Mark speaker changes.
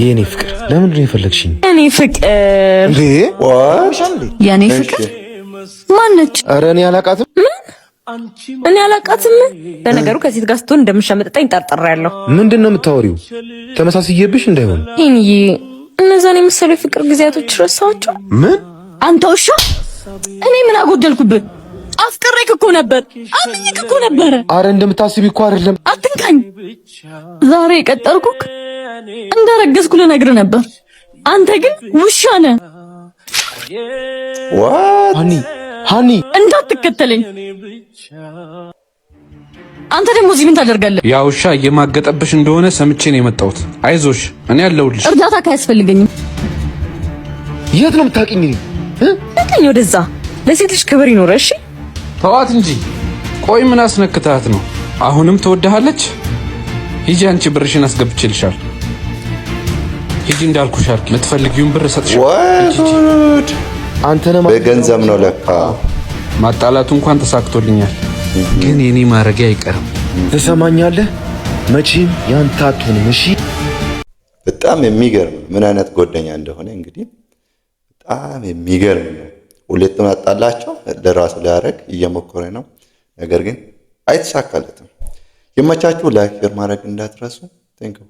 Speaker 1: የኔ ፍቅር ለምንድን ነው የፈለግሽኝ?
Speaker 2: የኔ ፍቅር
Speaker 1: እንዴ
Speaker 2: የኔ ፍቅር ማነች?
Speaker 1: ኧረ እኔ አላውቃትም።
Speaker 2: እኔ አላውቃትም። ለነገሩ ከሴት ጋር ስትሆን እንደምሻመጥጠኝ ጠርጥሬያለሁ።
Speaker 1: ምንድን ነው የምታወሪው? ተመሳስዬብሽ እንዳይሆን።
Speaker 2: ይሄ እነዛን የመሰሉ የፍቅር ጊዜያቶች ረሳኋቸው።
Speaker 1: ምን?
Speaker 2: አንተ ውሻ! እኔ ምን አጎደልኩብህ? አፍቅሬክ እኮ ነበር። አምኜክ እኮ ነበር።
Speaker 1: አረ እንደምታስቢ እኮ አይደለም።
Speaker 2: አትንካኝ። ዛሬ የቀጠርኩክ እንደረገዝኩ ልነግርህ ነበር። አንተ ግን ውሻ ነህ።
Speaker 1: ሃኒ
Speaker 2: እንዳትከተለኝ። አንተ ደግሞ እዚህ ምን ታደርጋለህ?
Speaker 3: ያ ውሻ እየማገጠብሽ እንደሆነ ሰምቼ ነው የመጣሁት። አይዞሽ፣ እኔ አለሁልሽ።
Speaker 2: እርዳታ ካያስፈልገኝም።
Speaker 1: የት ነው የምታውቂኝ?
Speaker 2: እኔ ወደዛ። ለሴት ልጅ ክብር ይኖር። እሺ
Speaker 3: ተዋት እንጂ። ቆይ ምን አስነክታት ነው? አሁንም ትወድሃለች? ሂጂ፣ አንቺ ብርሽን አስገብቼልሻል። ሂጂ እንዳልኩሽ አድርጊ። የምትፈልጊውን ብር እሰጥሻለሁ።
Speaker 1: አንተ ነህ
Speaker 4: በገንዘብ ነው ለካ።
Speaker 3: ማጣላቱ እንኳን ተሳክቶልኛል፣ ግን የኔ ማረጊያ አይቀርም።
Speaker 1: ትሰማኛለህ? መቼም ያንተ አትሆንም። እሺ
Speaker 4: በጣም የሚገርም ምን አይነት ጓደኛ እንደሆነ እንግዲህ በጣም የሚገርም ነው። ሁለቱን አጣላቸው ለራሱ ሊያደርግ እየሞከረ ነው፣ ነገር ግን አይተሳካለትም። የመቻችሁ ላይክ ማድረግ እንዳትረሱ። ቴንክ ዩ